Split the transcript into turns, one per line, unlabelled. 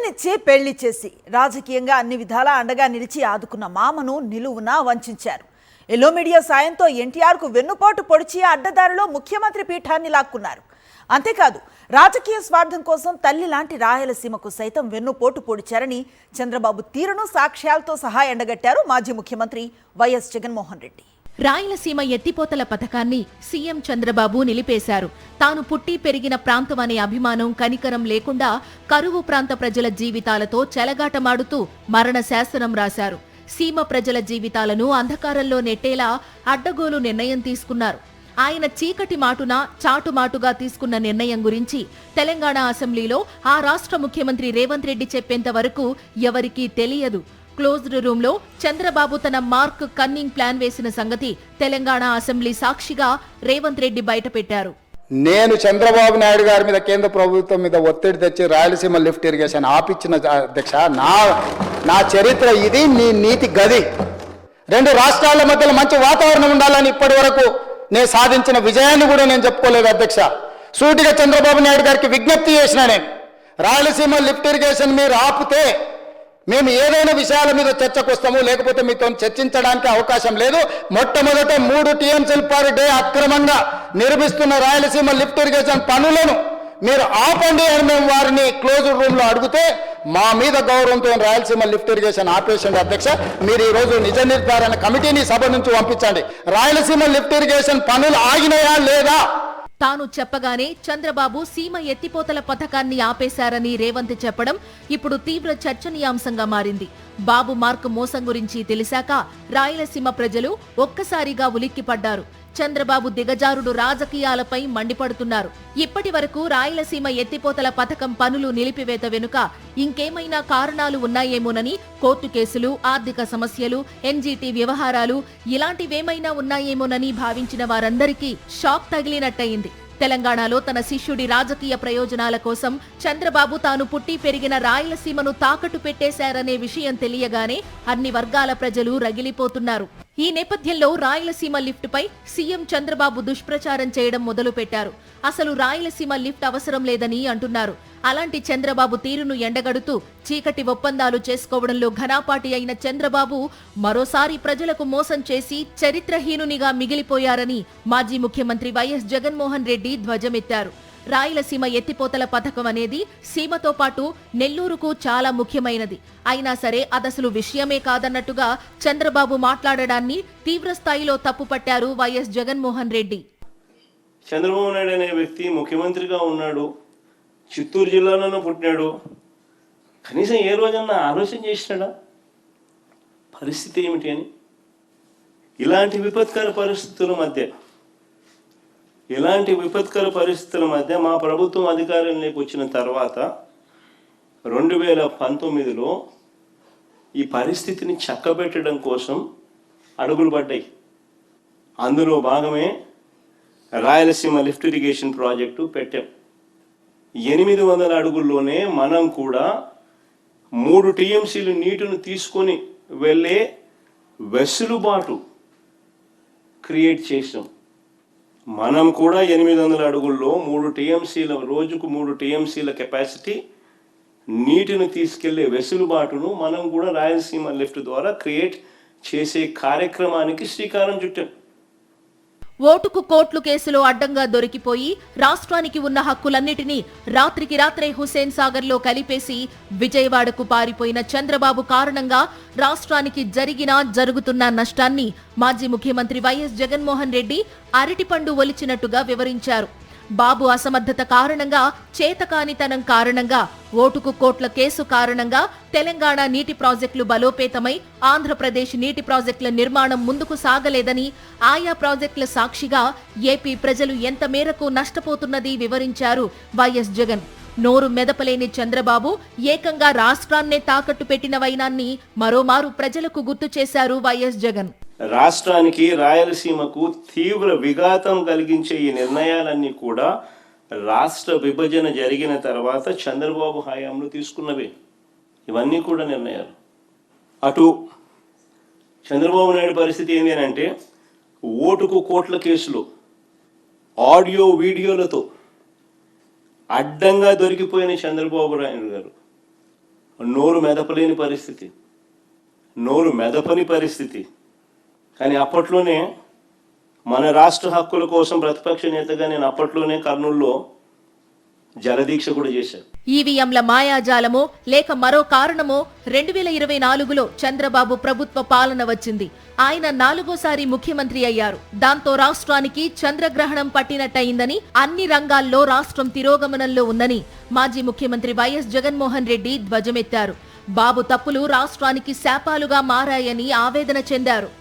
పిల్లనిచ్చి పెళ్లి చేసి రాజకీయంగా అన్ని విధాలా అండగా నిలిచి ఆదుకున్న మామను నిలువునా వంచారు. ఎల్లో మీడియా సాయంతో ఎన్టీఆర్కు వెన్నుపోటు పొడిచి అడ్డదారిలో ముఖ్యమంత్రి పీఠాన్ని లాక్కున్నారు. అంతేకాదు రాజకీయ స్వార్థం కోసం తల్లి లాంటి రాయలసీమకు సైతం వెన్నుపోటు పొడిచారని చంద్రబాబు తీరును సాక్ష్యాలతో సహా ఎండగట్టారు మాజీ ముఖ్యమంత్రి వైఎస్ జగన్మోహన్ రెడ్డి.
రాయలసీమ ఎత్తిపోతల పథకాన్ని సీఎం చంద్రబాబు నిలిపేశారు. తాను పుట్టి పెరిగిన ప్రాంతం అనే అభిమానం కనికరం లేకుండా కరువు ప్రాంత ప్రజల జీవితాలతో చెలగాటమాడుతూ మరణ శాసనం రాశారు. సీమ ప్రజల జీవితాలను అంధకారంలో నెట్టేలా అడ్డగోలు నిర్ణయం తీసుకున్నారు. ఆయన చీకటి మాటున చాటుమాటుగా తీసుకున్న నిర్ణయం గురించి తెలంగాణ అసెంబ్లీలో ఆ రాష్ట్ర ముఖ్యమంత్రి రేవంత్ రెడ్డి చెప్పేంత వరకు ఎవరికీ తెలియదు. క్లోజ్డ్ రూమ్ లో చంద్రబాబు తన మార్క్ కన్నింగ్ ప్లాన్ వేసిన సంగతి తెలంగాణ అసెంబ్లీ సాక్షిగా రేవంత్ రెడ్డి బయటపెట్టారు.
నేను చంద్రబాబు నాయుడు గారి మీద కేంద్ర ప్రభుత్వం మీద ఒత్తిడి తెచ్చి రాయలసీమ లిఫ్ట్ ఇరిగేషన్ ఆపిచ్చిన అధ్యక్ష, నా చరిత్ర ఇది, నీ నీతి గది. రెండు రాష్ట్రాల మధ్యలో మంచి వాతావరణం ఉండాలని ఇప్పటి వరకు నేను సాధించిన విజయాన్ని కూడా నేను చెప్పుకోలేదు అధ్యక్ష. సూటిగా చంద్రబాబు నాయుడు గారికి విజ్ఞప్తి చేసిన నేను, రాయలసీమ లిఫ్ట్ ఇరిగేషన్ మీరు ఆపితే మేము ఏదైనా విషయాల మీద చర్చకు వస్తాము, లేకపోతే మీతో చర్చించడానికి అవకాశం లేదు. మొట్టమొదట 3 TMCలు పర్ డే అక్రమంగా నిర్మిస్తున్న రాయలసీమ లిఫ్ట్ ఇరిగేషన్ పనులను మీరు ఆపండి అని మేము వారిని క్లోజ్ రూమ్ లో అడిగితే మా మీద గౌరవంతో రాయలసీమ లిఫ్ట్ ఇరిగేషన్ ఆపేషన్ అధ్యక్ష. మీరు ఈ రోజు నిజ నిర్ధారణ కమిటీని సభ నుంచి పంపించండి. రాయలసీమ లిఫ్ట్ ఇరిగేషన్ పనులు ఆగినాయా లేదా?
తాను చెప్పగానే చంద్రబాబు సీమ ఎత్తిపోతల పథకాన్ని ఆపేశారని రేవంత్ చెప్పడం ఇప్పుడు తీవ్ర చర్చనీయాంశంగా మారింది. బాబు మార్క్ మోసం గురించి తెలిసాక రాయలసీమ ప్రజలు ఒక్కసారిగా ఉలిక్కిపడ్డారు. చంద్రబాబు దిగజారుడు రాజకీయాలపై మండిపడుతున్నారు. ఇప్పటి వరకు రాయలసీమ ఎత్తిపోతల పథకం పనులు నిలిపివేత వెనుక ఇంకేమైనా కారణాలు ఉన్నాయేమోనని, కోర్టు కేసులు, ఆర్థిక సమస్యలు, ఎన్జీటీ వ్యవహారాలు ఇలాంటివేమైనా ఉన్నాయేమోనని భావించిన వారందరికీ షాక్ తగిలినట్టయింది. తెలంగాణలో తన శిష్యుడి రాజకీయ ప్రయోజనాల కోసం చంద్రబాబు తాను పుట్టి పెరిగిన రాయలసీమను తాకట్టు పెట్టేశారనే విషయం తెలియగానే అన్ని వర్గాల ప్రజలు రగిలిపోతున్నారు. ఈ నేపథ్యంలో రాయలసీమ లిఫ్ట్ పై సీఎం చంద్రబాబు దుష్ప్రచారం చేయడం మొదలుపెట్టారు. అసలు రాయలసీమ లిఫ్ట్ అవసరం లేదని అంటున్నారు. అలాంటి చంద్రబాబు తీరును ఎండగడుతూ చీకటి ఒప్పందాలు చేసుకోవడంలో ఘనాపాటి అయిన చంద్రబాబు మరోసారి ప్రజలకు మోసం చేసి చరిత్రహీనునిగా మిగిలిపోయారని మాజీ ముఖ్యమంత్రి వైఎస్ జగన్మోహన్ రెడ్డి ధ్వజమెత్తారు. రాయలసీమ ఎత్తిపోతల పథకం అనేది సీమతో పాటు నెల్లూరుకు చాలా ముఖ్యమైనది. అయినా సరే అదసలు విషయమే కాదన్నట్టుగా చంద్రబాబు మాట్లాడడాన్ని తీవ్రస్థాయిలో తప్పుపట్టారు వైఎస్ జగన్మోహన్ రెడ్డి.
చంద్రబాబు నాయుడు అనే వ్యక్తి ముఖ్యమంత్రిగా ఉన్నాడు, చిత్తూరు జిల్లాలోనూ పుట్టినాడు. కనీసం ఏ రోజన్నా ఆలోచన చేసినాడా పరిస్థితి ఏమిటి అని? ఇలాంటి విపత్కర పరిస్థితుల మధ్య మా ప్రభుత్వం అధికారంలోకి వచ్చిన తర్వాత 2019లో ఈ పరిస్థితిని చక్కబెట్టడం కోసం అడుగులు పడ్డాయి. అందులో భాగమే రాయలసీమ లిఫ్ట్ ఇరిగేషన్ ప్రాజెక్టు పెట్టాం. 800 అడుగుల్లోనే మనం కూడా 3 TMCలు నీటిని తీసుకొని వెళ్ళే వెసులుబాటు క్రియేట్ చేసాం. మనం కూడా 800 అడుగుల్లో 3 TMCల రోజుకు 3 TMCల కెపాసిటీ నీటిని తీసుకెళ్లే వెసులుబాటును మనం కూడా రాయలసీమ లిఫ్ట్ ద్వారా క్రియేట్ చేసే కార్యక్రమానికి శ్రీకారం చుట్టాం.
ఓటుకు కోట్లు కేసులో అడ్డంగా దొరికిపోయి రాష్ట్రానికి ఉన్న హక్కులన్నిటినీ రాత్రికి రాత్రే హుస్సేన్ సాగర్ లో కలిపేసి విజయవాడకు పారిపోయిన చంద్రబాబు కారణంగా రాష్ట్రానికి జరుగుతున్న నష్టాన్ని మాజీ ముఖ్యమంత్రి వైఎస్ జగన్మోహన్ రెడ్డి అరటిపండు ఒలిచినట్టుగా వివరించారు. బాబు అసమర్థత కారణంగా, చేతకానితనం కారణంగా, ఓటుకు కోట్ల కేసు కారణంగా తెలంగాణ నీటి ప్రాజెక్టులు బలోపేతమై ఆంధ్రప్రదేశ్ నీటి ప్రాజెక్టుల నిర్మాణం ముందుకు సాగలేదని, ఆయా ప్రాజెక్టుల సాక్షిగా ఏపీ ప్రజలు ఎంత మేరకు నష్టపోతున్నది వివరించారు వైఎస్ జగన్. నోరు మెదపలేని చంద్రబాబు ఏకంగా రాష్ట్రాన్నే తాకట్టు పెట్టిన వైనాన్ని మరోమారు ప్రజలకు గుర్తు చేశారు వైఎస్ జగన్.
రాష్ట్రానికి, రాయలసీమకు తీవ్ర విఘాతం కలిగించే ఈ నిర్ణయాలన్నీ కూడా రాష్ట్ర విభజన జరిగిన తర్వాత చంద్రబాబు హయాంలో తీసుకున్నవే. ఇవన్నీ కూడా నిర్ణయాలు. అటు చంద్రబాబు నాయుడు పరిస్థితి ఏంటి అని అంటే, ఓటుకు కోట్ల కేసులు ఆడియో వీడియోలతో అడ్డంగా దొరికిపోయిన చంద్రబాబు నాయుడు గారు నోరు మెదపలేని పరిస్థితి, నోరు మెదపని పరిస్థితి. కానీ అప్పట్లోనే మన రాష్ట్ర హక్కుల కోసం ప్రతిపక్ష నేతగా నేను అప్పట్లోనే కర్నూలులో జలదీక్ష కూడా చేశాను.
ఈవీఎంల మాయాజాలమో లేక మరో కారణమో 2024లో చంద్రబాబు ప్రభుత్వ పాలన వచ్చింది. ఆయన 4వ ముఖ్యమంత్రి అయ్యారు. దాంతో రాష్ట్రానికి చంద్రగ్రహణం పట్టినట్టయిందని, అన్ని రంగాల్లో రాష్ట్రం తిరోగమనంలో ఉందని మాజీ ముఖ్యమంత్రి వైఎస్ జగన్మోహన్ రెడ్డి ధ్వజమెత్తారు. బాబు తప్పులు రాష్ట్రానికి శాపాలుగా మారాయని ఆవేదన చెందారు.